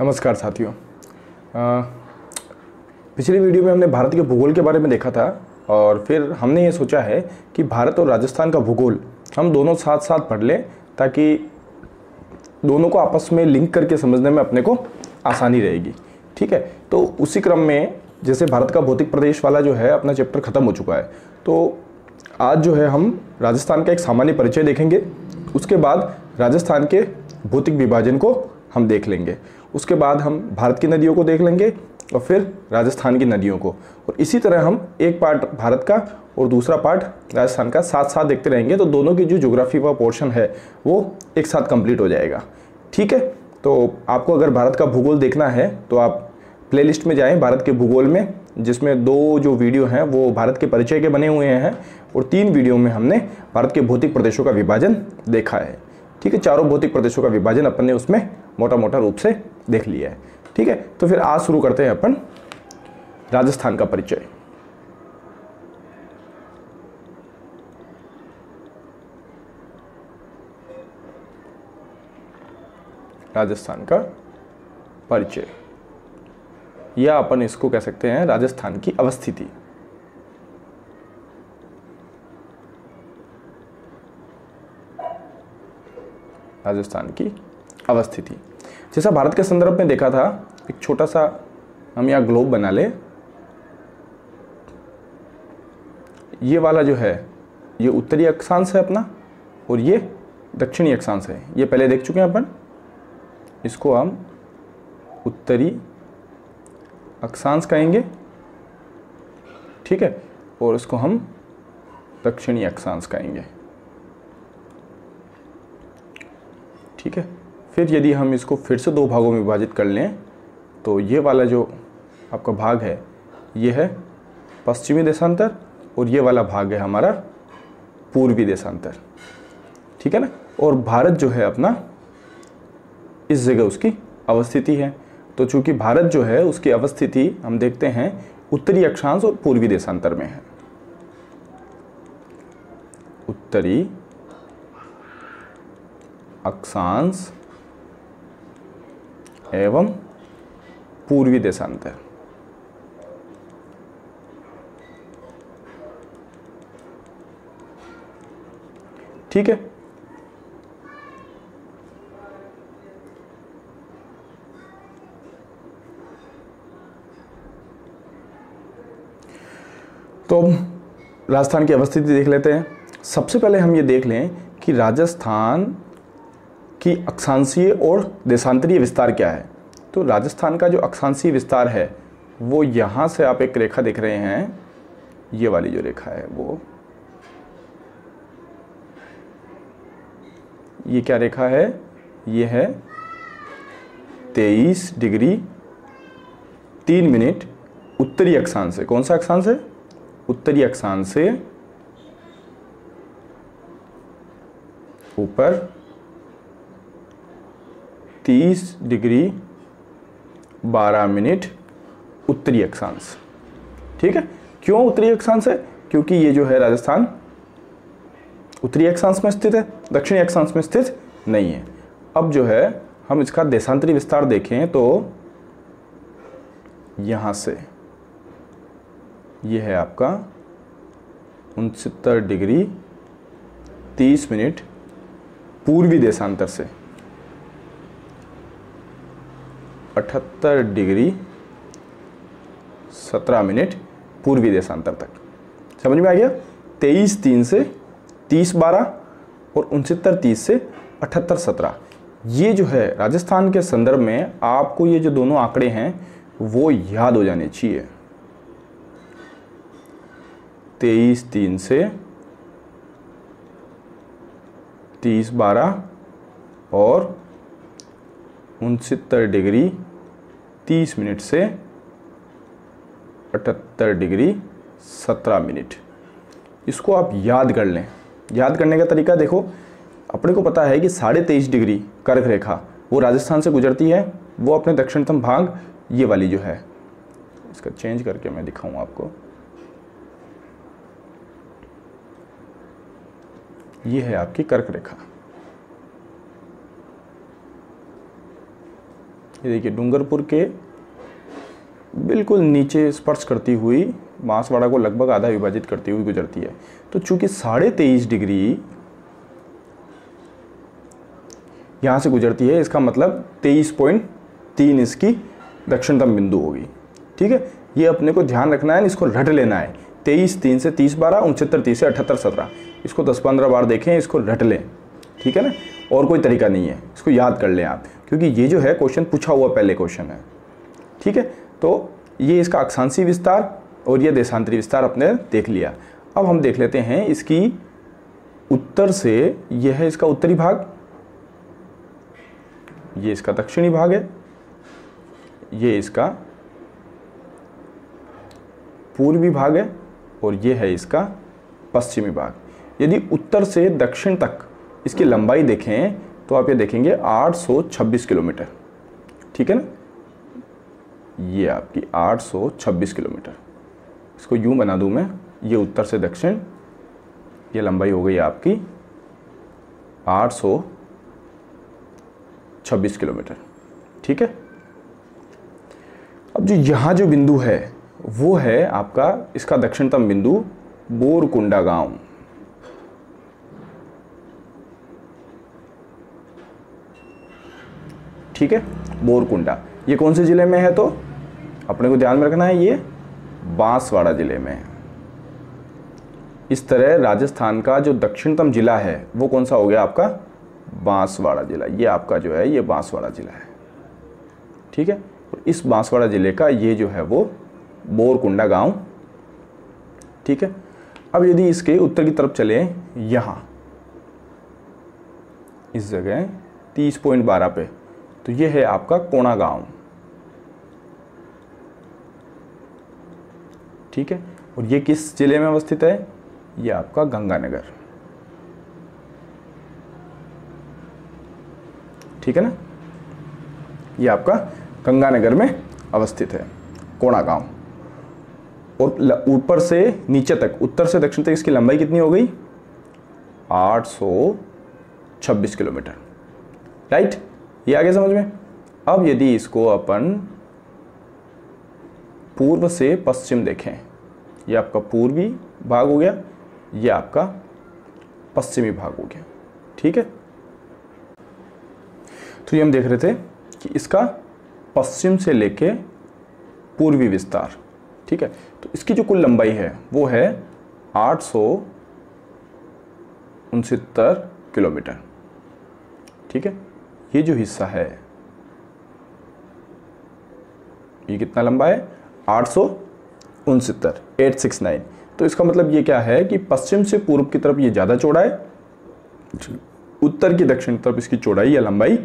नमस्कार साथियों। पिछली वीडियो में हमने भारत के भूगोल के बारे में देखा था और फिर हमने ये सोचा है कि भारत और राजस्थान का भूगोल हम दोनों साथ साथ पढ़ लें ताकि दोनों को आपस में लिंक करके समझने में अपने को आसानी रहेगी। ठीक है, तो उसी क्रम में जैसे भारत का भौतिक प्रदेश वाला जो है अपना चैप्टर ख़त्म हो चुका है, तो आज जो है हम राजस्थान का एक सामान्य परिचय देखेंगे। उसके बाद राजस्थान के भौतिक विभाजन को हम देख लेंगे। उसके बाद हम भारत की नदियों को देख लेंगे और फिर राजस्थान की नदियों को, और इसी तरह हम एक पार्ट भारत का और दूसरा पार्ट राजस्थान का साथ साथ देखते रहेंगे, तो दोनों की जो ज्योग्राफी का पोर्शन है वो एक साथ कंप्लीट हो जाएगा। ठीक है, तो आपको अगर भारत का भूगोल देखना है तो आप प्लेलिस्ट में जाएं भारत के भूगोल में, जिसमें 2 जो वीडियो हैं वो भारत के परिचय के बने हुए हैं और 3 वीडियो में हमने भारत के भौतिक प्रदेशों का विभाजन देखा है। ठीक है, चारों भौतिक प्रदेशों का विभाजन अपन ने उसमें मोटा मोटा रूप से देख लिया है। ठीक है, तो फिर आज शुरू करते हैं अपन राजस्थान का परिचय। राजस्थान का परिचय, या अपन इसको कह सकते हैं राजस्थान की अवस्थिति। राजस्थान की अवस्थिति, जैसा भारत के संदर्भ में देखा था, एक छोटा सा हम यहाँ ग्लोब बना ले। ये वाला जो है ये उत्तरी अक्षांश है अपना और ये दक्षिणी अक्षांश है। ये पहले देख चुके हैं अपन, इसको हम उत्तरी अक्षांश कहेंगे। ठीक है, और इसको हम दक्षिणी अक्षांश कहेंगे। ठीक है, फिर यदि हम इसको फिर से 2 भागों में विभाजित कर लें तो ये वाला जो आपका भाग है ये है पश्चिमी देशांतर और ये वाला भाग है हमारा पूर्वी देशांतर। ठीक है ना, और भारत जो है अपना इस जगह उसकी अवस्थिति है। तो चूंकि भारत जो है उसकी अवस्थिति हम देखते हैं उत्तरी अक्षांश और पूर्वी देशांतर में है। उत्तरी अक्षांश एवं पूर्वी देशांतर। ठीक है, तो राजस्थान की अवस्थिति देख लेते हैं। सबसे पहले हम ये देख लें कि राजस्थान की अक्षांशीय और देशांतरीय विस्तार क्या है। तो राजस्थान का जो अक्षांशीय विस्तार है वो यहाँ से आप एक रेखा देख रहे हैं, ये वाली जो रेखा है वो ये क्या रेखा है, ये है 23 डिग्री 3 मिनट उत्तरी अक्षांश से। कौन सा अक्षांश है? उत्तरी अक्षांश से ऊपर 30 डिग्री 12 मिनट उत्तरी अक्षांश। ठीक है, क्यों उत्तरी अक्षांश है? क्योंकि ये जो है राजस्थान उत्तरी अक्षांश में स्थित है, दक्षिणी अक्षांश में स्थित नहीं है। अब जो है हम इसका देशांतरी विस्तार देखें तो यहां से ये है आपका 69 डिग्री 30 मिनट पूर्वी देशांतर से 78 डिग्री 17 मिनट पूर्वी देशांतर तक। समझ में आ गया? 23-3 से 30-12 और 69-30 से 78-17। ये जो है राजस्थान के संदर्भ में आपको ये जो दोनों आंकड़े हैं वो याद हो जाने चाहिए। 23-3 से 30-12 और 69 डिग्री 30 मिनट से 78 डिग्री 17 मिनट। इसको आप याद कर लें। याद करने का तरीका देखो, अपने को पता है कि 23.5 डिग्री कर्क रेखा वो राजस्थान से गुजरती है, वो अपने दक्षिणतम भाग ये वाली जो है, इसका चेंज करके मैं दिखाऊं आपको, ये है आपकी कर्क रेखा। ये देखिए डूंगरपुर के बिल्कुल नीचे स्पर्श करती हुई बांसवाड़ा को लगभग आधा विभाजित करती हुई गुजरती है। तो चूंकि 23.5 डिग्री यहाँ से गुजरती है, इसका मतलब 23.3 इसकी दक्षिणतम बिंदु होगी। ठीक है, ये अपने को ध्यान रखना है, इसको रट लेना है। 23 3 से 30 12, 69 30 से 78 17, इसको 10-15 बार देखें, इसको रट लें। ठीक है ना, और कोई तरीका नहीं है, इसको याद कर लें आप, क्योंकि ये जो है क्वेश्चन पूछा हुआ पहले क्वेश्चन है। ठीक है, तो ये इसका अक्षांशीय विस्तार और ये देशांतरी विस्तार अपने देख लिया। अब हम देख लेते हैं इसकी उत्तर से, यह है इसका उत्तरी भाग, ये इसका दक्षिणी भाग है, ये इसका पूर्वी भाग है और ये है इसका पश्चिमी भाग। यदि उत्तर से दक्षिण तक इसकी लंबाई देखें तो आप ये देखेंगे 826 किलोमीटर। ठीक है ना, ये आपकी 826 किलोमीटर। इसको यूं बना दूं मैं, ये उत्तर से दक्षिण, ये लंबाई हो गई आपकी 826 किलोमीटर। ठीक है, अब जो यहाँ जो बिंदु है वो है आपका इसका दक्षिणतम बिंदु बोरकुंडा गांव। ठीक है, बोरकुंडा ये कौन से जिले में है, तो अपने को ध्यान में रखना है, ये बांसवाड़ा जिले में है। इस तरह राजस्थान का जो दक्षिणतम जिला है वो कौन सा हो गया आपका, बांसवाड़ा जिला। ये आपका जो है ये बांसवाड़ा जिला है। ठीक है, और इस बांसवाड़ा जिले का ये जो है वो बोरकुंडा गांव। ठीक है, अब यदि इसके उत्तर की तरफ चले, यहाँ इस जगह 30.12 पे, तो ये है आपका कोणा गांव। ठीक है, और ये किस जिले में अवस्थित है, ये आपका गंगानगर। ठीक है ना, ये आपका गंगानगर में अवस्थित है कोणा गांव। और ऊपर से नीचे तक, उत्तर से दक्षिण तक इसकी लंबाई कितनी हो गई, 826 किलोमीटर। राइट, ये आ गया समझ में। अब यदि इसको अपन पूर्व से पश्चिम देखें, ये आपका पूर्वी भाग हो गया, ये आपका पश्चिमी भाग हो गया। ठीक है, तो ये हम देख रहे थे कि इसका पश्चिम से लेके पूर्वी विस्तार। ठीक है, तो इसकी जो कुल लंबाई है वो है 869 किलोमीटर। ठीक है, ये जो हिस्सा है ये कितना लंबा है, 869। तो इसका मतलब ये क्या है कि पश्चिम से पूर्व की तरफ ये ज़्यादा चौड़ा है, उत्तर की दक्षिण तरफ इसकी चौड़ाई या लंबाई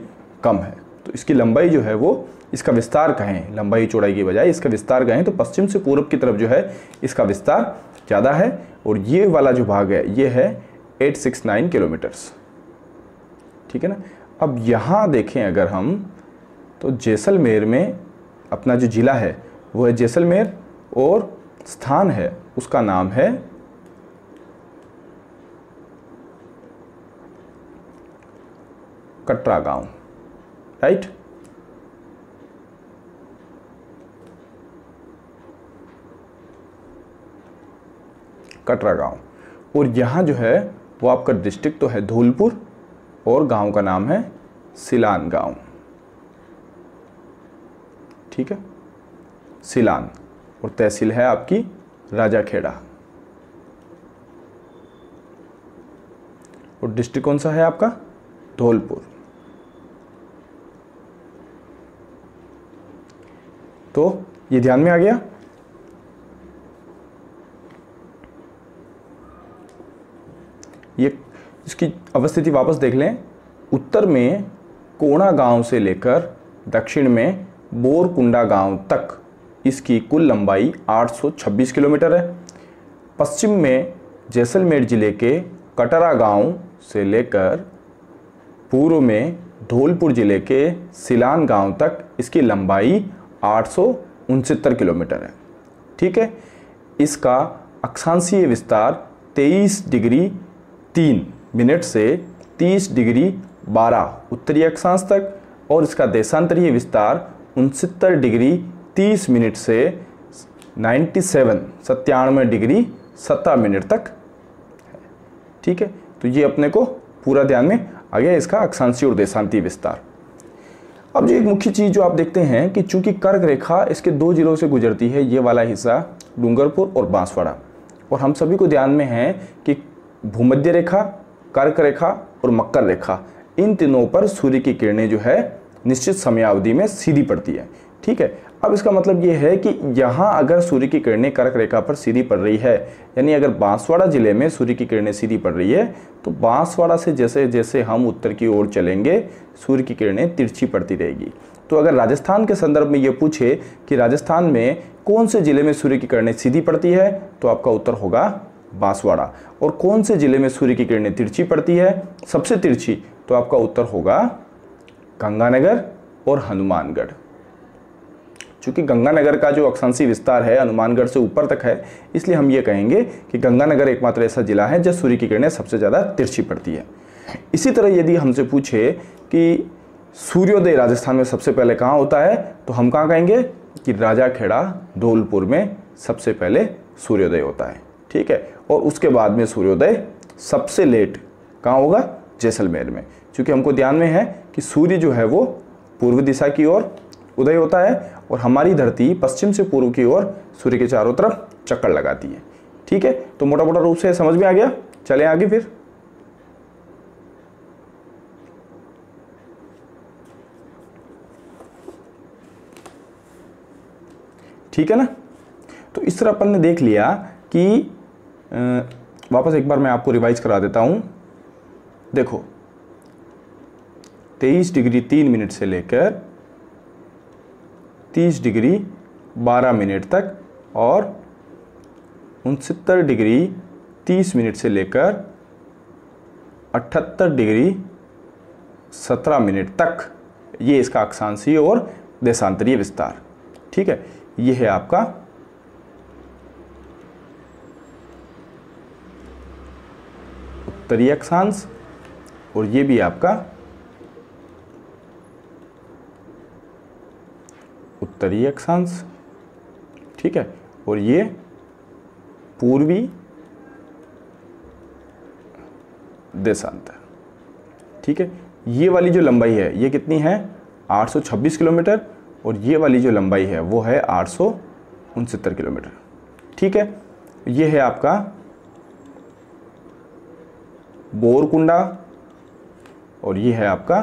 कम है। तो इसकी लंबाई जो है वो, इसका विस्तार कहें, लंबाई चौड़ाई की बजाय इसका विस्तार कहें, तो पश्चिम से पूर्व की तरफ जो है इसका विस्तार ज़्यादा है। और ये वाला जो भाग है ये है 869 किलोमीटर्स। ठीक है ना, अब यहाँ देखें अगर हम, तो जैसलमेर में अपना जो जिला है वो है जैसलमेर, और स्थान है उसका नाम है कटरा गांव। राइट, कटरा गांव। और यहाँ जो है वो आपका डिस्ट्रिक्ट तो है धौलपुर, और गांव का नाम है सिलान गांव। ठीक है, सिलान, और तहसील है आपकी राजाखेड़ा, और डिस्ट्रिक्ट कौन सा है आपका, धौलपुर। तो ये ध्यान में आ गया। ये इसकी अवस्थिति वापस देख लें, उत्तर में कोणा गांव से लेकर दक्षिण में बोरकुंडा गांव तक इसकी कुल लंबाई 826 किलोमीटर है। पश्चिम में जैसलमेर जिले के कटरा गांव से लेकर पूर्व में धौलपुर जिले के सिलान गांव तक इसकी लंबाई 869 किलोमीटर है। ठीक है, इसका अक्षांशीय विस्तार 23 डिग्री 3 मिनट से 30 डिग्री 12 उत्तरी अक्षांश तक और इसका देशांतरीय विस्तार 69 डिग्री 30 मिनट से 97 डिग्री 17 मिनट तक है। ठीक है, तो ये अपने को पूरा ध्यान में आ गया इसका अक्षांशीय और देशांतीय विस्तार। अब जो एक मुख्य चीज़ जो आप देखते हैं कि चूंकि कर्क रेखा इसके 2 जिलों से गुजरती है, ये वाला हिस्सा डूंगरपुर और बांसवाड़ा, और हम सभी को ध्यान में है कि भूमध्य रेखा, कर्क रेखा और मकर रेखा, इन तीनों पर सूर्य की किरणें जो है निश्चित समयावधि में सीधी पड़ती है। ठीक है, अब इसका मतलब ये है कि यहाँ अगर सूर्य की किरणें कर्क रेखा पर सीधी पड़ रही है, यानी अगर बांसवाड़ा जिले में सूर्य की किरणें सीधी पड़ रही है, तो बांसवाड़ा से जैसे जैसे हम उत्तर की ओर चलेंगे सूर्य की किरणें तिरछी पड़ती रहेगी। तो अगर राजस्थान के संदर्भ में ये पूछे कि राजस्थान में कौन से जिले में सूर्य की किरणें सीधी पड़ती है, तो आपका उत्तर होगा बांसवाड़ा। और कौन से जिले में सूर्य की किरणें तिरछी पड़ती है, सबसे तिरछी, तो आपका उत्तर होगा गंगानगर और हनुमानगढ़। चूंकि गंगानगर का जो अक्षांशीय विस्तार है हनुमानगढ़ से ऊपर तक है, इसलिए हम ये कहेंगे कि गंगानगर एकमात्र ऐसा जिला है जहाँ सूर्य की किरणें सबसे ज़्यादा तिरछी पड़ती है। इसी तरह यदि हमसे पूछे कि सूर्योदय राजस्थान में सबसे पहले कहाँ होता है, तो हम कहाँ कहेंगे कि राजाखेड़ा धौलपुर में सबसे पहले सूर्योदय होता है। ठीक है, और उसके बाद में सूर्योदय सबसे लेट कहाँ होगा, जैसलमेर में, क्योंकि हमको ध्यान में है कि सूर्य जो है वो पूर्व दिशा की ओर उदय होता है और हमारी धरती पश्चिम से पूर्व की ओर सूर्य के चारों तरफ चक्कर लगाती है। ठीक है, तो मोटा मोटा रूप से समझ में आ गया। चलें आगे फिर। ठीक है ना, तो इस तरह अपन ने देख लिया कि वापस एक बार मैं आपको रिवाइज करा देता हूं। देखो 23 डिग्री 3 मिनट से लेकर 30 डिग्री 12 मिनट तक और 69 डिग्री 30 मिनट से लेकर 78 डिग्री 17 मिनट तक, ये इसका अक्षांशीय और देशांतरीय विस्तार। ठीक है, ये है आपका उत्तरीय अक्षांश और ये भी आपका उत्तरीय अक्षांश। ठीक है, और ये पूर्वी देशांतर। ठीक है, ये वाली जो लंबाई है ये कितनी है, 826 किलोमीटर, और ये वाली जो लंबाई है वो है 869 किलोमीटर। ठीक है, ये है आपका बोरकुंडा और ये है आपका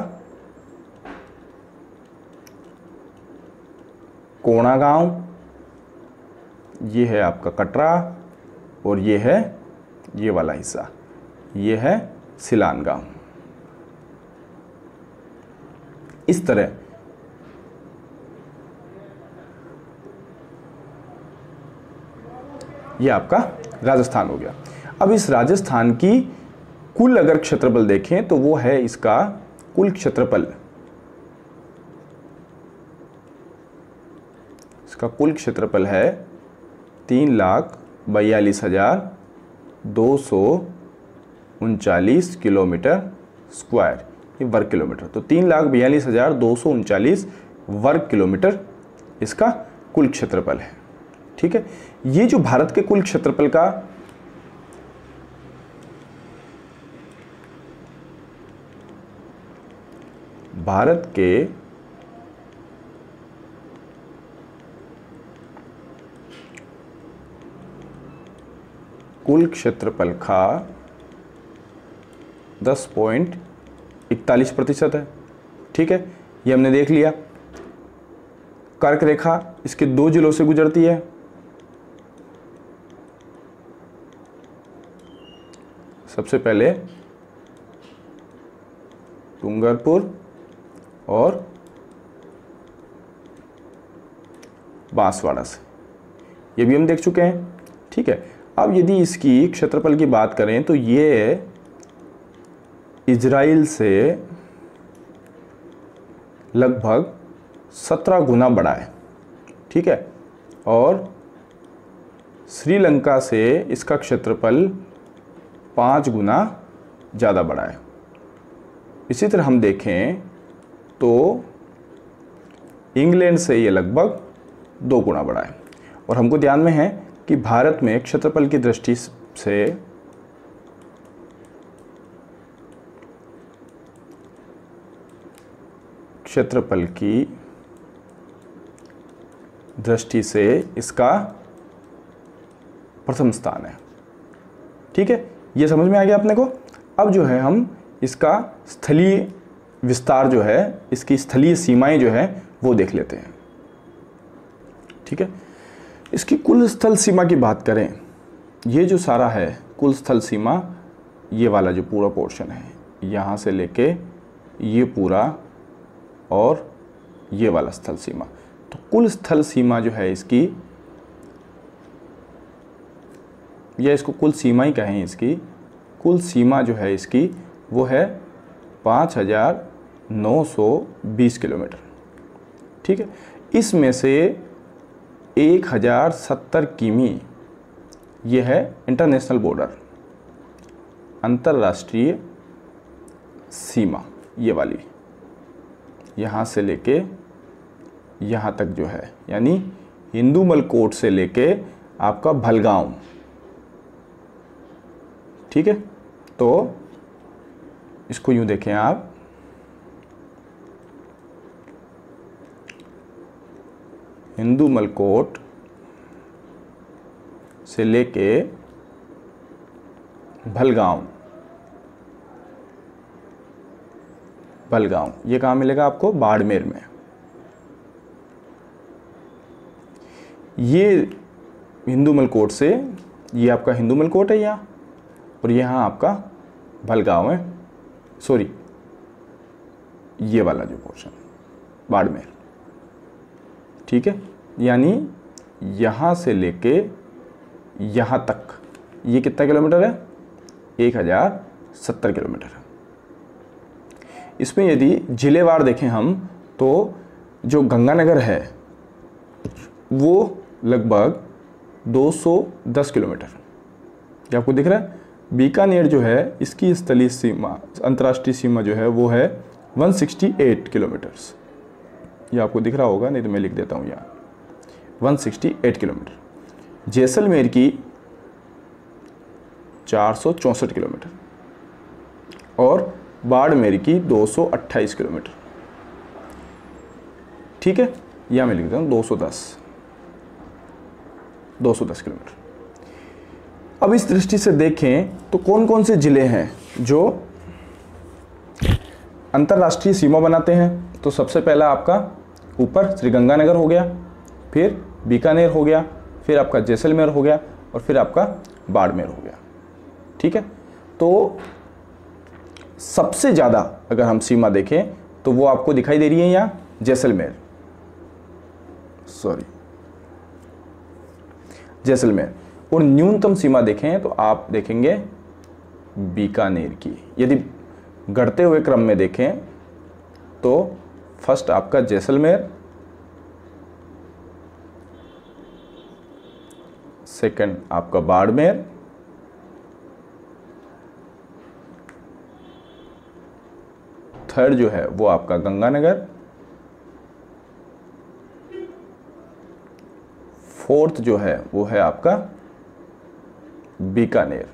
कोणा गांव, ये है आपका कटरा और ये है ये वाला हिस्सा, ये है सिलान गांव। इस तरह ये आपका राजस्थान हो गया। अब इस राजस्थान की कुल अगर क्षेत्रफल देखें तो वो है इसका कुल क्षेत्रफल, इसका कुल क्षेत्रफल है 3,42,239 किलोमीटर स्क्वायर, ये वर्ग किलोमीटर। तो 3,42,239 वर्ग किलोमीटर इसका कुल क्षेत्रफल है। ठीक है, ये जो भारत के कुल क्षेत्रफल का कुल क्षेत्रफल का 10.41% है। ठीक है, ये हमने देख लिया। कर्क रेखा इसके 2 जिलों से गुजरती है, सबसे पहले डूंगरपुर और बांसवाड़ा से, ये भी हम देख चुके हैं। ठीक है, अब यदि इसकी क्षेत्रफल की बात करें तो ये इजराइल से लगभग 17 गुना बड़ा है। ठीक है, और श्रीलंका से इसका क्षेत्रफल 5 गुना ज़्यादा बड़ा है। इसी तरह हम देखें तो इंग्लैंड से ये लगभग 2 गुना बड़ा है। और हमको ध्यान में है कि भारत में क्षेत्रफल की दृष्टि से इसका प्रथम स्थान है। ठीक है, ये समझ में आ गया अपने को। अब जो है हम इसका स्थलीय विस्तार जो है, इसकी स्थलीय सीमाएं जो है वो देख लेते हैं। ठीक है, इसकी कुल स्थल सीमा की बात करें, ये जो सारा है कुल स्थल सीमा, ये वाला जो पूरा पोर्शन है यहाँ से लेके ये पूरा और ये वाला स्थल सीमा, तो कुल स्थल सीमा जो है इसकी, या इसको कुल सीमा ही कहें, इसकी कुल सीमा जो है इसकी वो है 5,920 किलोमीटर। ठीक है, इसमें से 1,070 किमी ये है इंटरनेशनल बॉर्डर, अंतर्राष्ट्रीय सीमा, ये वाली यहाँ से लेके यहाँ तक जो है, यानी हिंदू कोट से लेके आपका भलगांव। ठीक है, तो इसको यूं देखें आप, हिंदू मलकोट से लेके भलगांव, ये कहाँ मिलेगा आपको? बाड़मेर में। ये हिंदू मलकोट से, ये आपका हिंदू मलकोट है यहाँ, और यहाँ आपका भलगांव है, सॉरी ये वाला जो पोर्शन बाड़मेर। ठीक है, यानी यहाँ से लेके यहाँ तक ये कितना किलोमीटर है? 1,070 किलोमीटर। इसमें यदि जिलेवार देखें हम, तो जो गंगानगर है वो लगभग 210 किलोमीटर, ये आपको दिख रहा है। बीकानेर जो है इसकी स्थलीय सीमा, अंतर्राष्ट्रीय सीमा जो है वो है 168 किलोमीटर्स, ये आपको दिख रहा होगा, नहीं तो मैं लिख देता हूँ यहाँ 168 किलोमीटर। जैसलमेर की 464 किलोमीटर और बाड़मेर की 228 किलोमीटर। ठीक है, यहाँ मैं लिख देता हूँ 210 किलोमीटर। अब इस दृष्टि से देखें तो कौन कौन से जिले हैं जो अंतर्राष्ट्रीय सीमा बनाते हैं। तो सबसे पहला आपका ऊपर श्रीगंगानगर हो गया, फिर बीकानेर हो गया, फिर आपका जैसलमेर हो गया, और फिर आपका बाड़मेर हो गया। ठीक है, तो सबसे ज़्यादा अगर हम सीमा देखें तो वो आपको दिखाई दे रही है यहाँ जैसलमेर, और न्यूनतम सीमा देखें तो आप देखेंगे बीकानेर की। यदि घटते हुए क्रम में देखें तो फर्स्ट आपका जैसलमेर, सेकंड आपका बाड़मेर, थर्ड जो है वो आपका गंगानगर, फोर्थ जो है वो है आपका बीकानेर।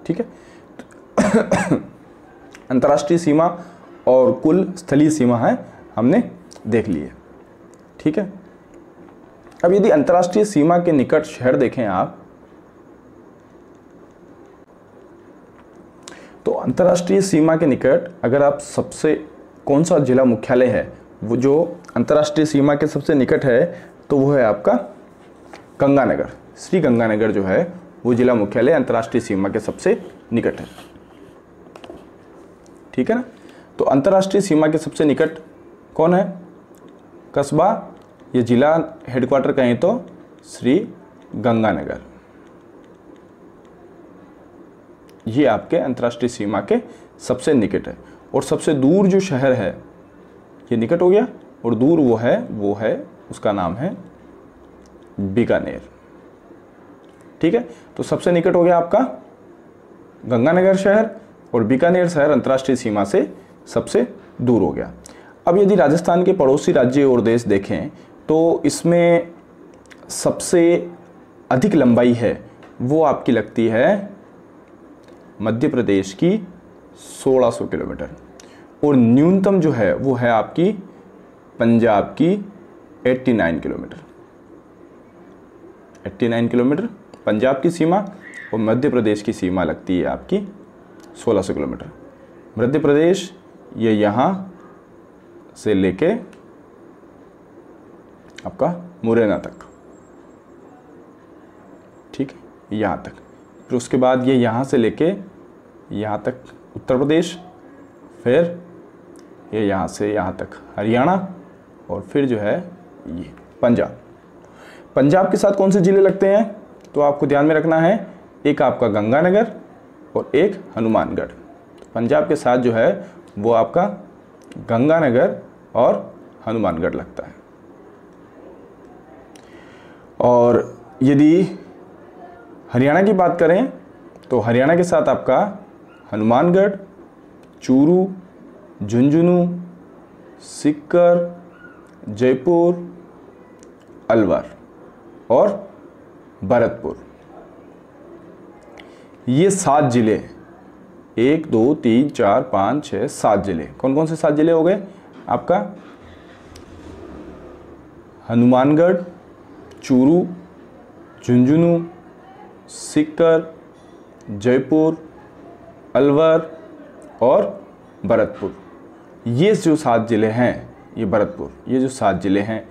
ठीक है, अंतर्राष्ट्रीय सीमा और कुल स्थलीय सीमा है हमने देख लिए। ठीक है, अब यदि अंतर्राष्ट्रीय सीमा के निकट शहर देखें आप, तो अंतर्राष्ट्रीय सीमा के निकट अगर आप सबसे कौन सा जिला मुख्यालय है, वो जो अंतर्राष्ट्रीय सीमा के सबसे निकट है, तो वो है आपका गंगानगर। श्री गंगानगर जो है वो जिला मुख्यालय अंतर्राष्ट्रीय सीमा के सबसे निकट है। ठीक है ना, तो अंतर्राष्ट्रीय सीमा के सबसे निकट कौन है? कस्बा, ये जिला हेडक्वार्टर कहें तो श्री गंगानगर, ये आपके अंतर्राष्ट्रीय सीमा के सबसे निकट है। और सबसे दूर जो शहर है, ये निकट हो गया, और दूर वो है उसका नाम है बीकानेर। ठीक है, तो सबसे निकट हो गया आपका गंगानगर शहर, और बीकानेर शहर अंतर्राष्ट्रीय सीमा से सबसे दूर हो गया। अब यदि राजस्थान के पड़ोसी राज्य और देश देखें तो इसमें सबसे अधिक लंबाई है वो आपकी लगती है मध्य प्रदेश की 1600 किलोमीटर, और न्यूनतम जो है वो है आपकी पंजाब की 89 किलोमीटर। 89 किलोमीटर पंजाब की सीमा, और मध्य प्रदेश की सीमा लगती है आपकी 1600 किलोमीटर। मध्य प्रदेश ये यहाँ से लेके आपका मुरैना तक, ठीक है, यहाँ तक। फिर उसके बाद ये यहाँ से लेके यहाँ तक उत्तर प्रदेश, फिर ये यहाँ से यहाँ तक हरियाणा, और फिर जो है ये पंजाब। पंजाब के साथ कौन से ज़िले लगते हैं तो आपको ध्यान में रखना है, एक आपका गंगानगर और एक हनुमानगढ़। पंजाब के साथ जो है वो आपका गंगानगर और हनुमानगढ़ लगता है। और यदि हरियाणा की बात करें तो हरियाणा के साथ आपका हनुमानगढ़, चूरू, झुंझुनू, सीकर, जयपुर, अलवर और भरतपुर, ये 7 जिले, 1 2 3 4 5 6 7 जिले। कौन कौन से 7 जिले हो गए आपका? हनुमानगढ़, चूरू, झुंझुनू, सीकर, जयपुर, अलवर और भरतपुर। ये जो 7 जिले हैं, ये भरतपुर, ये जो 7 जिले हैं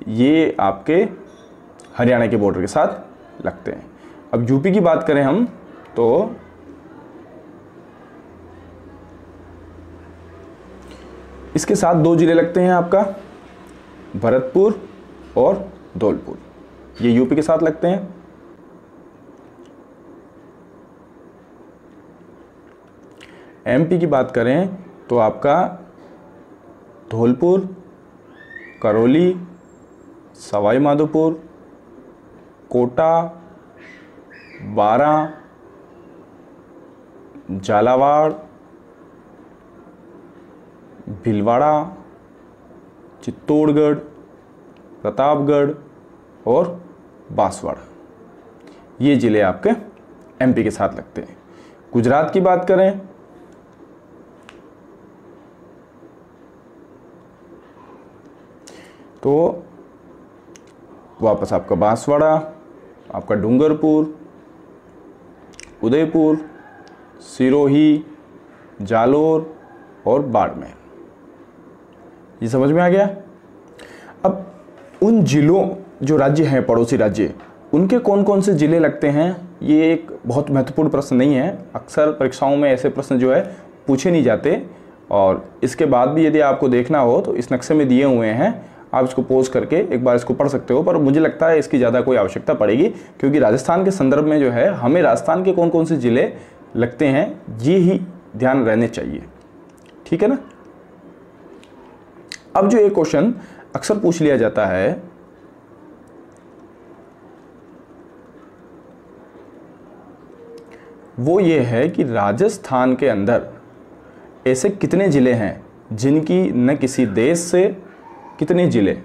ये आपके हरियाणा के बॉर्डर के साथ लगते हैं। अब यूपी की बात करें हम तो इसके साथ 2 जिले लगते हैं आपका, भरतपुर और धौलपुर, ये यूपी के साथ लगते हैं। एमपी की बात करें तो आपका धौलपुर, करौली, सवाई माधोपुर, कोटा, बारा, झालावाड़, भीलवाड़ा, चित्तौड़गढ़, प्रतापगढ़ और बांसवाड़ा, ये ज़िले आपके एमपी के साथ लगते हैं। गुजरात की बात करें तो वापस आपका बांसवाड़ा, आपका डूंगरपुर, उदयपुर, सिरोही, जालोर और बाड़मेर, ये समझ में आ गया। अब उन जिलों जो राज्य हैं पड़ोसी राज्य, उनके कौन कौन से ज़िले लगते हैं, ये एक बहुत महत्वपूर्ण प्रश्न नहीं है। अक्सर परीक्षाओं में ऐसे प्रश्न जो है पूछे नहीं जाते, और इसके बाद भी यदि आपको देखना हो तो इस नक्शे में दिए हुए हैं, आप इसको पोज करके एक बार इसको पढ़ सकते हो। पर मुझे लगता है इसकी ज़्यादा कोई आवश्यकता पड़ेगी, क्योंकि राजस्थान के संदर्भ में जो है हमें राजस्थान के कौन कौन से ज़िले लगते हैं ये ही ध्यान रहने चाहिए, ठीक है ना। अब जो एक क्वेश्चन अक्सर पूछ लिया जाता है वो ये है कि राजस्थान के अंदर ऐसे कितने ज़िले हैं जिनकी न किसी देश से, कितने ज़िले,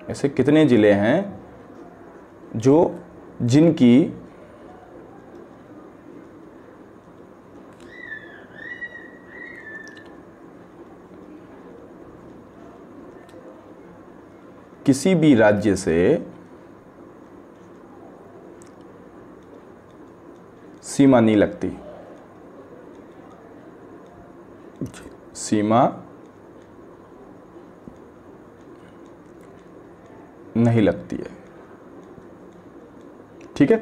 ऐसे कितने ज़िले हैं जो जिनकी किसी भी राज्य से सीमा नहीं लगती, सीमा नहीं लगती है, ठीक है।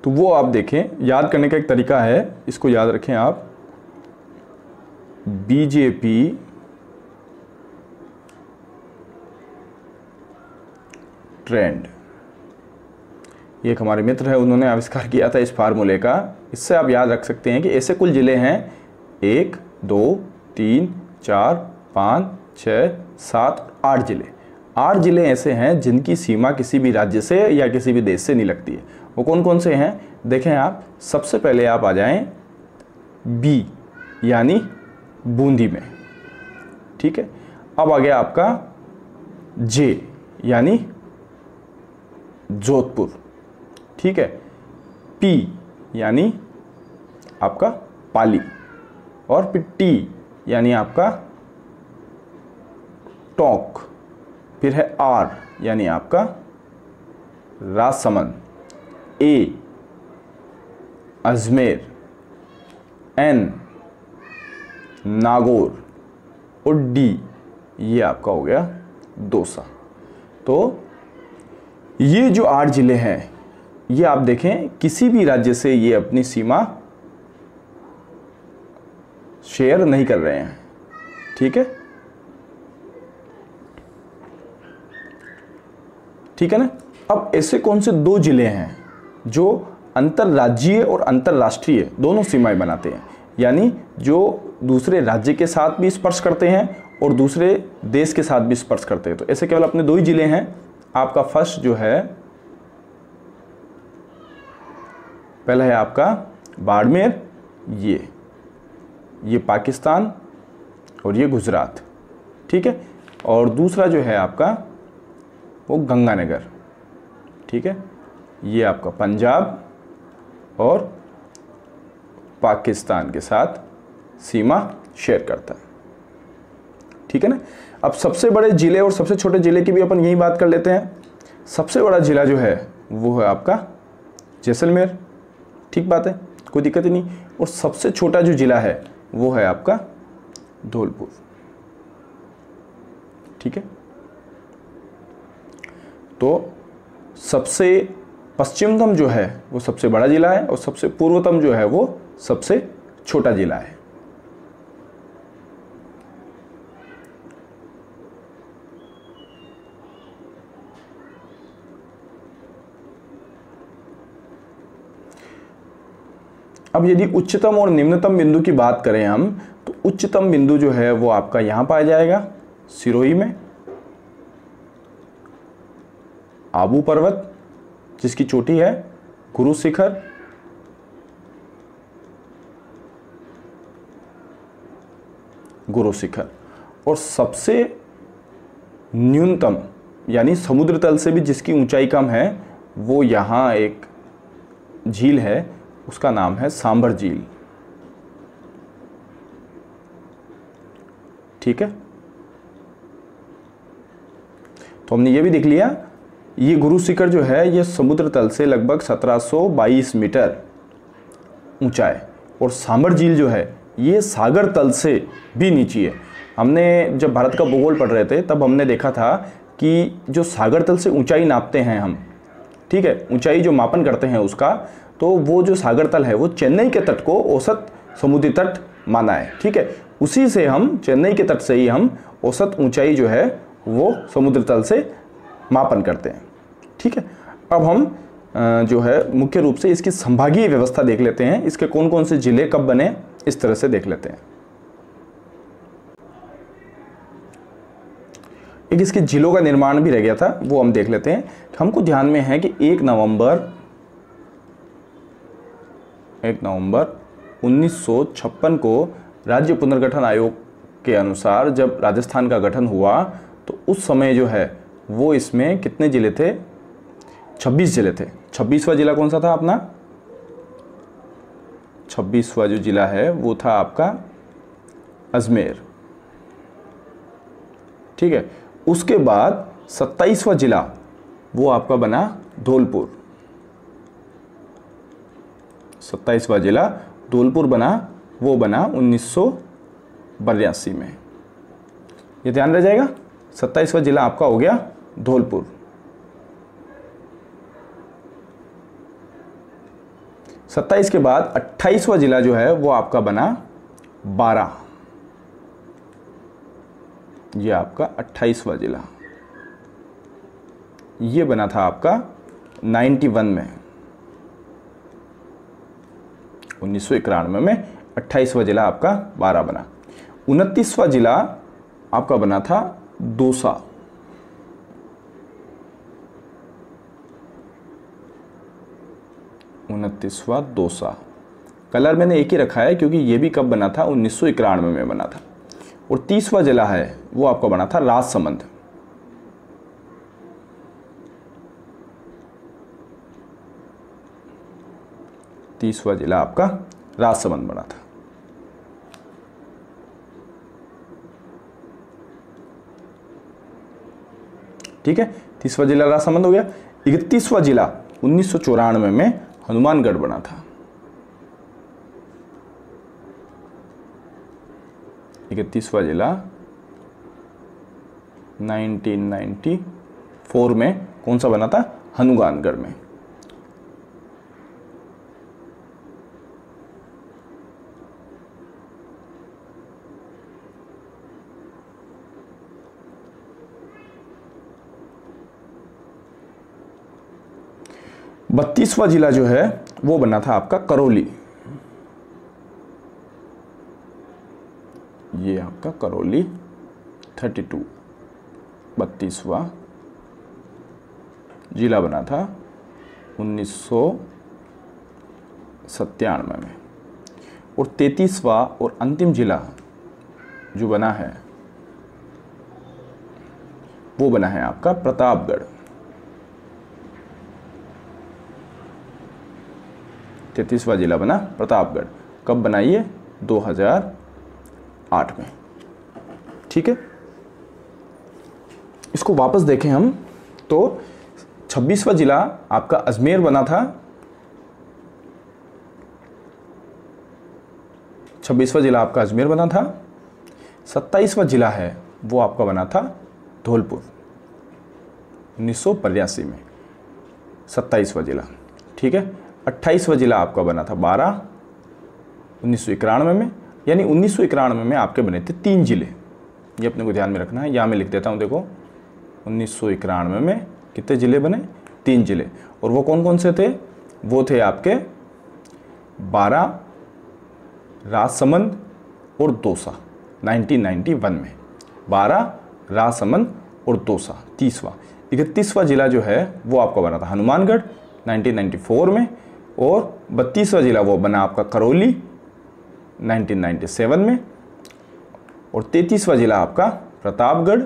तो वो आप देखें, याद करने का एक तरीका है, इसको याद रखें आप। बीजेपी ट्रेंड, ये एक हमारे मित्र है, उन्होंने आविष्कार किया था इस फार्मूले का। इससे आप याद रख सकते हैं कि ऐसे कुल जिले हैं 1 2 3 4 5 6 7 8 जिले। 8 जिले ऐसे हैं जिनकी सीमा किसी भी राज्य से या किसी भी देश से नहीं लगती है। वो कौन कौन से हैं देखें आप। सबसे पहले आप आ जाएं बी यानी बूंदी में, ठीक है। अब आ गया आपका जे यानी जोधपुर, ठीक है। पी यानी आपका पाली, और फिर टी यानी आपका टोंक, फिर है आर यानी आपका राजसमंद, ए अजमेर, एन नागौर, और डी ये आपका हो गया दौसा। तो ये जो 8 जिले हैं ये आप देखें किसी भी राज्य से ये अपनी सीमा शेयर नहीं कर रहे हैं, ठीक है, ठीक है ना। अब ऐसे कौन से 2 जिले हैं जो अंतर्राज्यीय और अंतर्राष्ट्रीय दोनों सीमाएं बनाते हैं, यानी जो दूसरे राज्य के साथ भी स्पर्श करते हैं और दूसरे देश के साथ भी स्पर्श करते हैं। तो ऐसे केवल अपने 2 ही जिले हैं। आपका फर्स्ट जो है पहला है आपका बाड़मेर, ये पाकिस्तान और ये गुजरात, ठीक है। और दूसरा जो है आपका वो गंगानगर, ठीक है, ये आपका पंजाब और पाकिस्तान के साथ सीमा शेयर करता है, ठीक है ना। अब सबसे बड़े जिले और सबसे छोटे जिले की भी अपन यही बात कर लेते हैं। सबसे बड़ा जिला जो है वो है आपका जैसलमेर, ठीक बात है, कोई दिक्कत ही नहीं। और सबसे छोटा जो जिला है वो है आपका धौलपुर, ठीक है। तो सबसे पश्चिमतम जो है वो सबसे बड़ा जिला है और सबसे पूर्वतम जो है वो सबसे छोटा जिला है। अब यदि उच्चतम और निम्नतम बिंदु की बात करें हम, तो उच्चतम बिंदु जो है वो आपका यहां पाया जाएगा सिरोही में, आबू पर्वत जिसकी चोटी है गुरु शिखर, और सबसे न्यूनतम यानी समुद्र तल से भी जिसकी ऊंचाई कम है वो यहां एक झील है, उसका नाम है सांभर झील, ठीक है। तो हमने ये भी देख लिया, ये गुरु शिखर जो है ये समुद्र तल से लगभग 1722 मीटर ऊंचा है, और सांभर झील जो है ये सागर तल से भी नीची है। हमने जब भारत का भूगोल पढ़ रहे थे तब हमने देखा था कि जो सागर तल से ऊंचाई नापते हैं हम, ठीक है, ऊंचाई जो मापन करते हैं उसका, तो वो जो सागर तल है वो चेन्नई के तट को औसत समुद्री तट माना है, ठीक है। उसी से हम चेन्नई के तट से ही हम औसत ऊंचाई जो है वो समुद्र तल से मापन करते हैं, ठीक है। अब हम जो है मुख्य रूप से इसकी संभागीय व्यवस्था देख लेते हैं, इसके कौन कौन से जिले कब बने इस तरह से देख लेते हैं। एक इसके जिलों का निर्माण भी रह गया था, वो हम देख लेते हैं। हमको ध्यान में है कि 1 नवंबर 1956 को राज्य पुनर्गठन आयोग के अनुसार जब राजस्थान का गठन हुआ तो उस समय जो है वो इसमें कितने जिले थे, 26 जिले थे। 26वां जिला कौन सा था अपना, 26वां जो जिला है वो था आपका अजमेर, ठीक है। उसके बाद 27वां जिला वो आपका बना धौलपुर, 27वां जिला धौलपुर बना, वो बना 1982 में। ये ध्यान रह जाएगा, 27वां जिला आपका हो गया धौलपुर। 27 के बाद 28वां जिला जो है वो आपका बना 12, ये आपका 28वां जिला, ये बना था आपका 91 में, 1991 में 28वां जिला आपका 12 बना। 29वां जिला आपका बना था दौसा, 29वां दौसा। कलर मैंने एक ही रखा है क्योंकि ये भी कब बना था, 1991 में बना था। और 30वां जिला है वो आपका बना था राजसमंद। तीसवां जिला आपका राजसमंद बना था। ठीक है, 30वां जिला राजसमंद हो गया। 31वां जिला 1994 में हनुमानगढ़ बना था। 31वां जिला 1994 में कौन सा बना था, हनुमानगढ़ में। बत्तीसवां जिला जो है वो बना था आपका करौली। ये आपका करौली 32 32वां जिला बना था 1997 में। और 33वां और अंतिम जिला जो बना है वो बना है आपका प्रतापगढ़। 33वां जिला बना प्रतापगढ़। कब बना ये, 2008 में। ठीक है, इसको वापस देखें हम तो 26वां जिला आपका अजमेर बना था। 26वां जिला आपका अजमेर बना था। 27वां जिला है वो आपका बना था धौलपुर 1982 में, 27वां जिला। ठीक है, 28वां जिला आपका बना था 12 1991 में। यानी 1991 में आपके बने थे 3 जिले। ये अपने को ध्यान में रखना है, यहाँ मैं लिख देता हूँ। देखो 1991 में कितने जिले बने, 3 जिले। और वो कौन कौन से थे, वो थे आपके 12 राजसमंद और दौसा 1991 में। 12 राजसमंद और दौसा। 30वां 31वां जिला जो है वो आपका बना था हनुमानगढ़ 1994 में। और 32वां जिला वो बना आपका करौली 1997 में। और 33वां जिला आपका प्रतापगढ़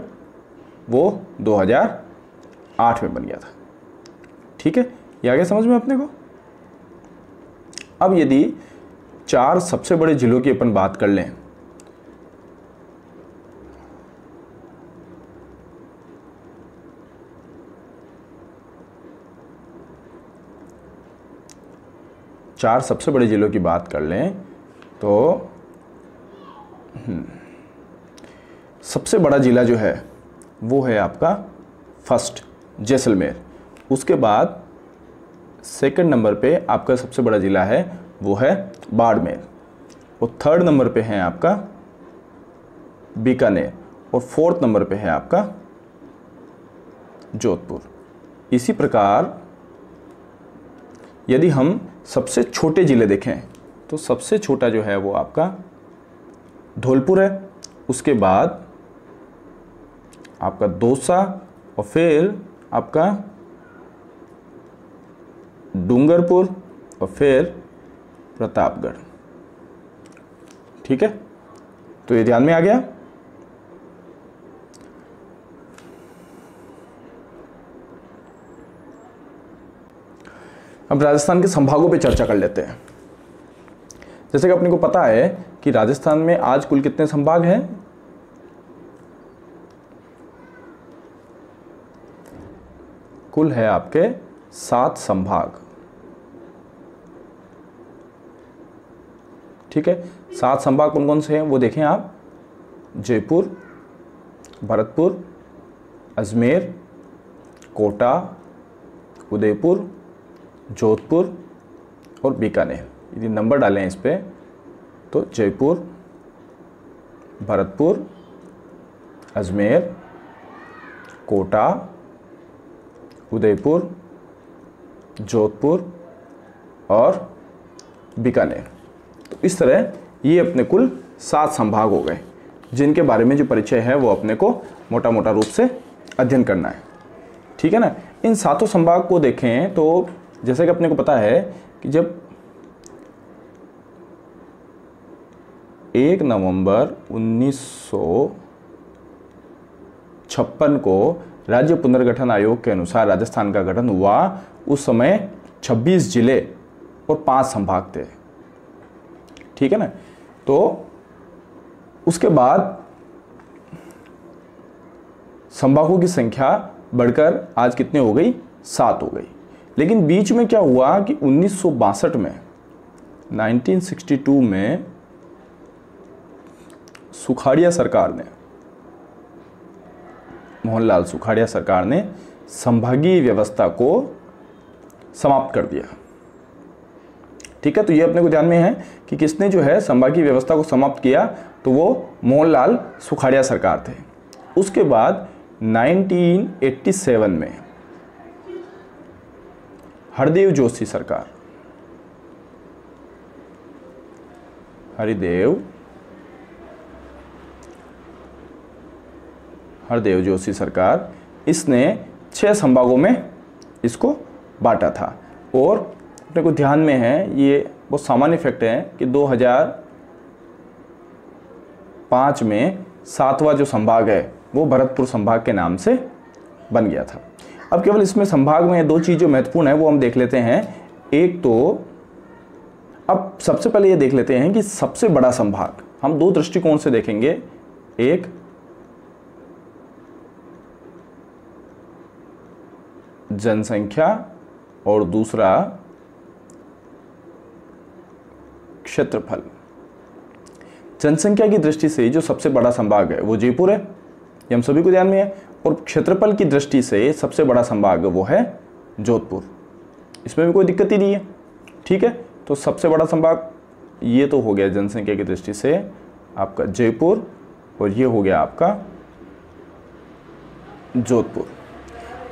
वो 2008 में बन गया था। ठीक है, ये आ गया समझ में अपने को। अब यदि 4 सबसे बड़े जिलों की अपन बात कर लें, चार सबसे बड़े जिलों की बात कर लें तो सबसे बड़ा जिला जो है वो है आपका फर्स्ट जैसलमेर। उसके बाद सेकंड नंबर पे आपका सबसे बड़ा जिला है वो है बाड़मेर। और थर्ड नंबर पे है आपका बीकानेर। और फोर्थ नंबर पे है आपका जोधपुर। इसी प्रकार यदि हम सबसे छोटे ज़िले देखें तो सबसे छोटा जो है वो आपका धौलपुर है। उसके बाद आपका दौसा और फिर आपका डूंगरपुर और फिर प्रतापगढ़। ठीक है, तो ये ध्यान में आ गया। अब राजस्थान के संभागों पे चर्चा कर लेते हैं। जैसे कि अपने को पता है कि राजस्थान में आज कुल कितने संभाग हैं, कुल है आपके 7 संभाग। ठीक है, 7 संभाग कौन कौन से हैं वो देखें आप। जयपुर, भरतपुर, अजमेर, कोटा, उदयपुर, जोधपुर और बीकानेर। यदि नंबर डालें इस पे तो जयपुर, भरतपुर, अजमेर, कोटा, उदयपुर, जोधपुर और बीकानेर। तो इस तरह ये अपने कुल 7 संभाग हो गए जिनके बारे में जो परिचय है वो अपने को मोटा मोटा रूप से अध्ययन करना है। ठीक है ना। इन 7 संभाग को देखें तो जैसे कि अपने को पता है कि जब 1 नवंबर 1956 को राज्य पुनर्गठन आयोग के अनुसार राजस्थान का गठन हुआ। उस समय 26 जिले और 5 संभाग थे, ठीक है ना। तो उसके बाद संभागों की संख्या बढ़कर आज कितने हो गई, 7 हो गई। लेकिन बीच में क्या हुआ कि 1962 में 1962 में सुखाड़िया सरकार ने, मोहनलाल सुखाड़िया सरकार ने संभागीय व्यवस्था को समाप्त कर दिया, ठीक है। तो ये अपने को ध्यान में है कि किसने जो है संभागीय व्यवस्था को समाप्त किया, तो वो मोहनलाल सुखाड़िया सरकार थे। उसके बाद 1987 में हरदेव जोशी सरकार, हरदेव जोशी सरकार, इसने 6 संभागों में इसको बांटा था। और अपने को ध्यान में है, ये बहुत सामान्य फैक्ट है कि 2005 में 7वां जो संभाग है वो भरतपुर संभाग के नाम से बन गया था। अब केवल इसमें संभाग में 2 चीज़ जो महत्वपूर्ण है वो हम देख लेते हैं। एक तो अब सबसे पहले ये देख लेते हैं कि सबसे बड़ा संभाग हम 2 दृष्टिकोण से देखेंगे। एक जनसंख्या और दूसरा क्षेत्रफल। जनसंख्या की दृष्टि से जो सबसे बड़ा संभाग है वो जयपुर है, ये हम सभी को ध्यान में है। और क्षेत्रफल की दृष्टि से सबसे बड़ा संभाग वो है जोधपुर, इसमें भी कोई दिक्कत ही नहीं है, ठीक है। तो सबसे बड़ा संभाग ये तो हो गया जनसंख्या की दृष्टि से आपका जयपुर, और ये हो गया आपका जोधपुर।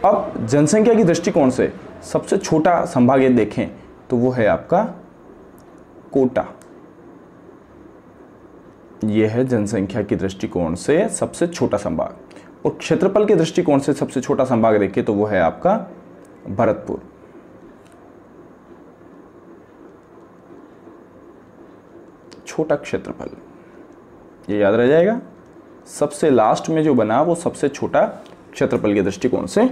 अब जनसंख्या की दृष्टिकोण से सबसे छोटा संभाग ये देखें तो वो है आपका कोटा। यह है जनसंख्या की दृष्टिकोण से सबसे छोटा संभाग। और क्षेत्रफल के दृष्टिकोण से सबसे छोटा संभाग देखें तो वो है आपका भरतपुर। छोटा क्षेत्रफल, ये याद रह जाएगा। सबसे लास्ट में जो बना वो सबसे छोटा क्षेत्रफल के दृष्टिकोण से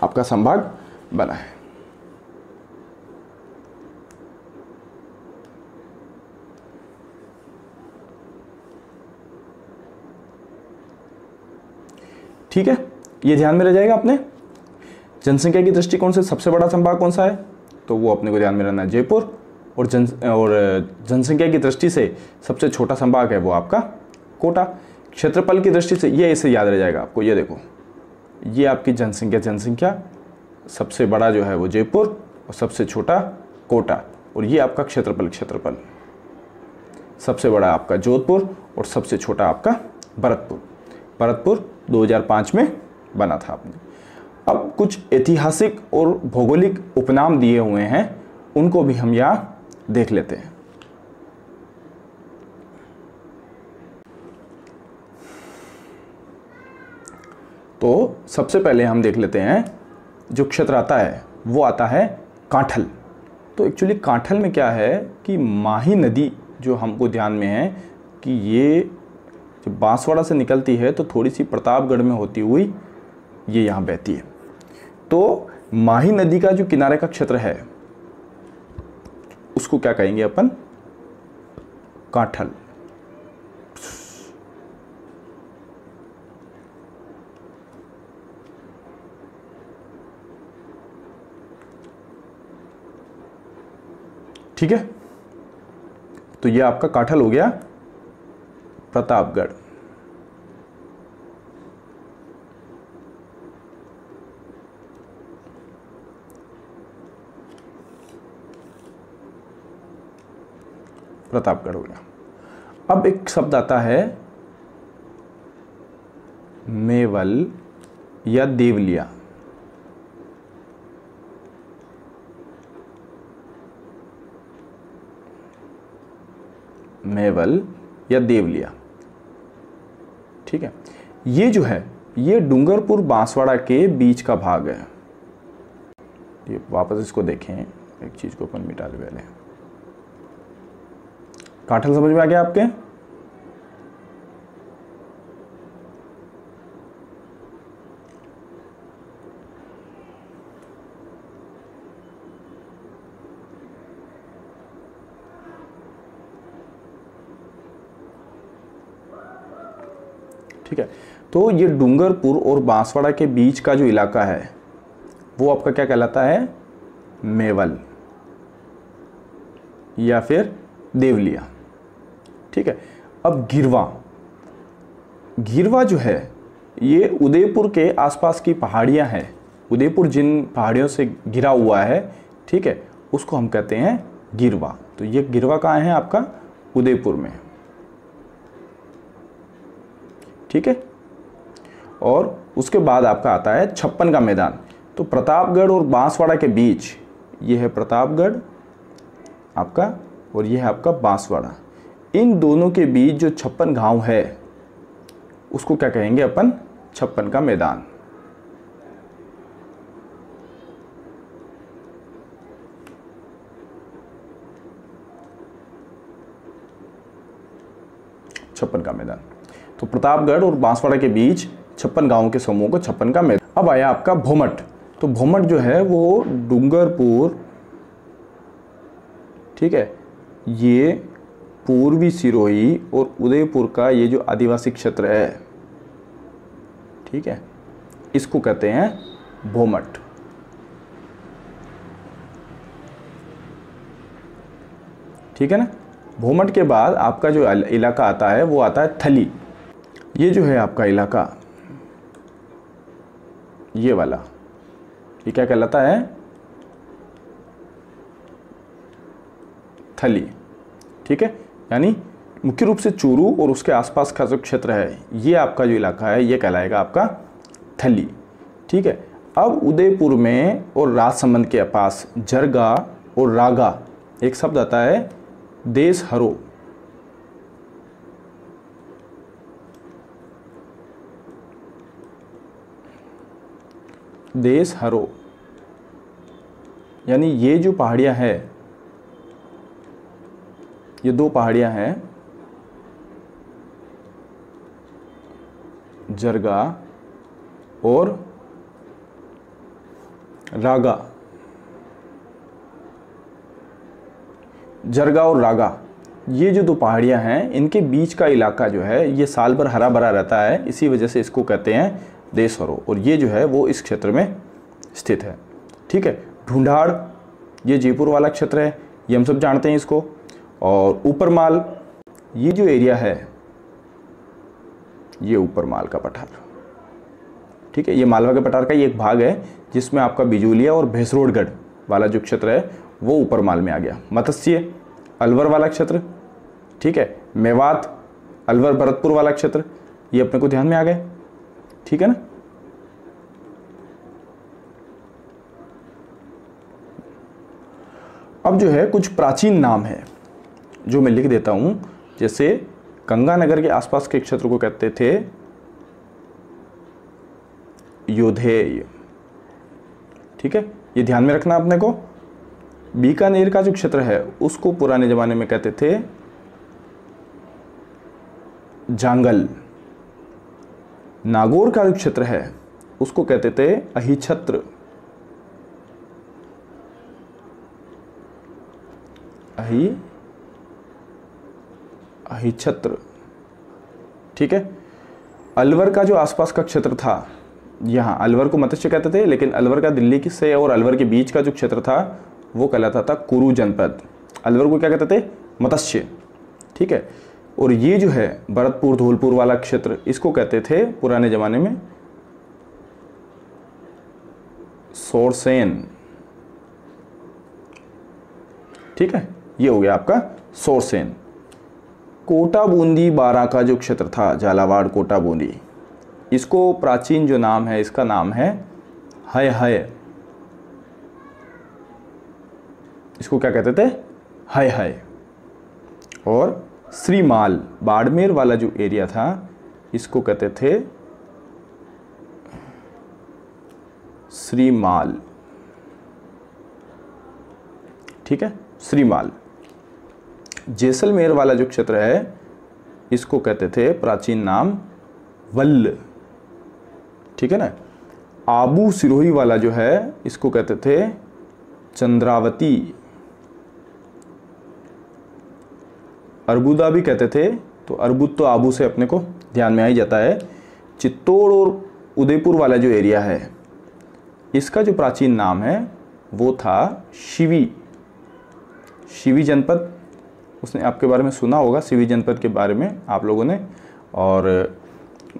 आपका संभाग बना है। ठीक है, ये ध्यान में रह जाएगा अपने। जनसंख्या की दृष्टिकोण से सबसे बड़ा संभाग कौन सा है, तो वो अपने को ध्यान में रहना है जयपुर। और जनसंख्या की दृष्टि से सबसे छोटा संभाग है वो आपका कोटा। क्षेत्रफल की दृष्टि से ये ऐसे याद रह जाएगा आपको। ये देखो, ये आपकी जनसंख्या सबसे बड़ा जो है वो जयपुर और सबसे छोटा कोटा। और ये आपका क्षेत्रफल सबसे बड़ा आपका जोधपुर और सबसे छोटा आपका भरतपुर 2005 में बना था आपने। अब कुछ ऐतिहासिक और भौगोलिक उपनाम दिए हुए हैं, उनको भी हम यहाँ देख लेते हैं। तो सबसे पहले हम देख लेते हैं जो क्षेत्र आता है वो आता है कांठल। तो एक्चुअली कांठल में क्या है कि माही नदी जो हमको ध्यान में है कि ये जब बांसवाड़ा से निकलती है तो थोड़ी सी प्रतापगढ़ में होती हुई ये यहाँ बहती है। तो माही नदी का जो किनारे का क्षेत्र है उसको क्या कहेंगे अपन, कांठल। ठीक है, तो ये आपका कांठल हो गया प्रतापगढ़। प्रतापगढ़ हो गया। अब एक शब्द आता है मेवल या देवलिया। मेवल या देवलिया, ठीक है। ये जो है ये डूंगरपुर बांसवाड़ा के बीच का भाग है। ये वापस इसको देखें एक चीज़ को अपन मिटा ले पहले। काठल समझ में आ गया आपके? ठीक है, तो ये डूंगरपुर और बांसवाड़ा के बीच का जो इलाका है वो आपका क्या कहलाता है? मेवल या फिर देवलिया। ठीक है, अब गिरवा, गिरवा जो है ये उदयपुर के आसपास की पहाड़ियां हैं। उदयपुर जिन पहाड़ियों से घिरा हुआ है, ठीक है, उसको हम कहते हैं गिरवा। तो ये गिरवा कहाँ है आपका? उदयपुर में। ठीक है, और उसके बाद आपका आता है छप्पन का मैदान। तो प्रतापगढ़ और बांसवाड़ा के बीच ये है प्रतापगढ़ आपका और ये है आपका बांसवाड़ा। इन दोनों के बीच जो 56 गांव है उसको क्या कहेंगे अपन? 56 का मैदान। छप्पन का मैदान। तो प्रतापगढ़ और बांसवाड़ा के बीच 56 गांवों के समूह को 56 का मैदान। अब आया आपका भोमट। तो भोमट जो है वो डूंगरपुर, ठीक है, ये पूर्वी सिरोही और उदयपुर का ये जो आदिवासी क्षेत्र है, ठीक है, इसको कहते हैं भोमट। ठीक है ना। भोमट के बाद आपका जो इलाका आता है वो आता है थली। ये जो है आपका इलाका, ये वाला, ये क्या कहलाता है? थली। ठीक है, यानी मुख्य रूप से चूरू और उसके आसपास का जो क्षेत्र है, ये आपका जो इलाका है ये कहलाएगा आपका थली। ठीक है, अब उदयपुर में और राजसमंद के पास जरगा और रागा एक शब्द आता है देशहरो। देशहरो यानी ये जो पहाड़ियां हैं, ये दो पहाड़ियां हैं, जरगा और रागा। जरगा और रागा ये जो दो पहाड़ियां हैं, इनके बीच का इलाका जो है ये साल भर हरा भरा रहता है, इसी वजह से इसको कहते हैं देशहरो। और ये जो है वो इस क्षेत्र में स्थित है। ठीक है, ढूंढाड़ ये जयपुर वाला क्षेत्र है, ये हम सब जानते हैं इसको। और ऊपरमाल ये जो एरिया है, ये ऊपरमाल का पठार। ठीक है, ये मालवा के पठार का ही एक भाग है जिसमें आपका बिजूलिया और भैंसरोडगढ़ वाला जो क्षेत्र है वो ऊपरमाल में आ गया। मत्स्य अलवर वाला क्षेत्र, ठीक है, मेवात अलवर भरतपुर वाला क्षेत्र, ये अपने को ध्यान में आ गए। ठीक है ना। अब जो है कुछ प्राचीन नाम है जो मैं लिख देता हूं, जैसे गंगानगर के आसपास के क्षेत्र को कहते थे योधेय। ठीक है, ये ध्यान में रखना अपने को। बीकानेर का जो क्षेत्र है उसको पुराने जमाने में कहते थे जांगल। नागौर का जो क्षेत्र है उसको कहते थे अहिछत्र। अहिछत्र। ठीक है, अलवर का जो आसपास का क्षेत्र था, यहाँ अलवर को मत्स्य कहते थे, लेकिन अलवर का दिल्ली की से और अलवर के बीच का जो क्षेत्र था वो कहलाता था कुरु जनपद। अलवर को क्या कहते थे? मत्स्य। ठीक है, और ये जो है भरतपुर धौलपुर वाला क्षेत्र, इसको कहते थे पुराने जमाने में सोरसेन। ठीक है, ये हो गया आपका सोरसेन। कोटा बूंदी बारा का जो क्षेत्र था, झालावाड़ कोटा बूंदी, इसको प्राचीन जो नाम है इसका नाम है हय। इसको क्या कहते थे? हय। और श्रीमाल बाड़मेर वाला जो एरिया था इसको कहते थे श्रीमाल। ठीक है, श्रीमाल। जैसलमेर वाला जो क्षेत्र है इसको कहते थे प्राचीन नाम वल्ल, ठीक है ना। आबू सिरोही वाला जो है इसको कहते थे चंद्रावती। अर्बुदा भी कहते थे, तो अर्बुद तो आबू से अपने को ध्यान में आ ही जाता है। चित्तौड़ और उदयपुर वाला जो एरिया है इसका जो प्राचीन नाम है वो था शिवी। शिवी जनपद, उसने आपके बारे में सुना होगा शिवी जनपद के बारे में आप लोगों ने। और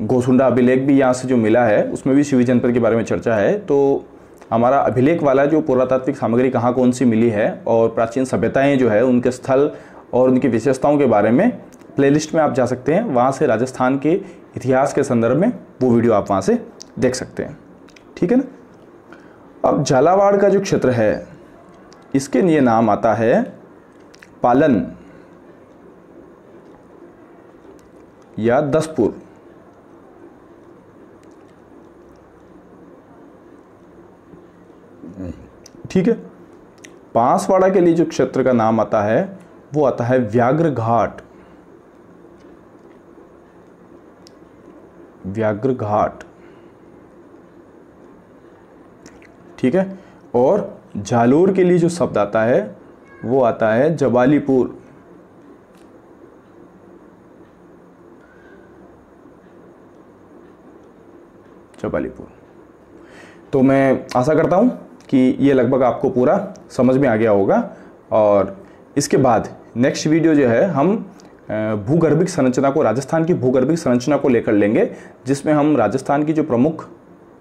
गोसुंडा अभिलेख भी यहाँ से जो मिला है उसमें भी शिवी जनपद के बारे में चर्चा है। तो हमारा अभिलेख वाला जो पुरातात्विक सामग्री कहाँ कौन सी मिली है और प्राचीन सभ्यताएं जो है उनके स्थल और उनकी विशेषताओं के बारे में प्लेलिस्ट में आप जा सकते हैं, वहाँ से राजस्थान के इतिहास के संदर्भ में वो वीडियो आप वहाँ से देख सकते हैं, ठीक है ना। अब झालावाड़ का जो क्षेत्र है इसके लिए नाम आता है पालन या दसपुर, ठीक है। बांसवाड़ा के लिए जो क्षेत्र का नाम आता है वो आता है व्याघ्र घाट। व्याघ्र घाट, ठीक है। और जालोर के लिए जो शब्द आता है वो आता है जबालीपुर। जबालीपुर। तो मैं आशा करता हूं कि ये लगभग आपको पूरा समझ में आ गया होगा। और इसके बाद नेक्स्ट वीडियो जो है हम भूगर्भिक संरचना को, राजस्थान की भूगर्भिक संरचना को लेकर लेंगे, जिसमें हम राजस्थान की जो प्रमुख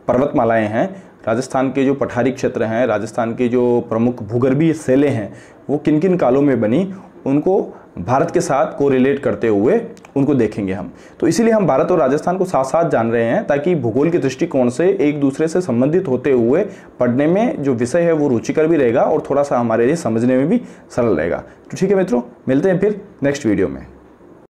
पर्वतमालाएं हैं, राजस्थान के जो पठारी क्षेत्र हैं, राजस्थान के जो प्रमुख भूगर्भीय शैलें हैं वो किन किन कालों में बनी, उनको भारत के साथ कोरिलेट करते हुए उनको देखेंगे हम। तो इसीलिए हम भारत और राजस्थान को साथ साथ जान रहे हैं, ताकि भूगोल के दृष्टिकोण से एक दूसरे से संबंधित होते हुए पढ़ने में जो विषय है वो रुचिकर भी रहेगा और थोड़ा सा हमारे लिए समझने में भी सरल रहेगा। तो ठीक है मित्रों, मिलते हैं फिर नेक्स्ट वीडियो में।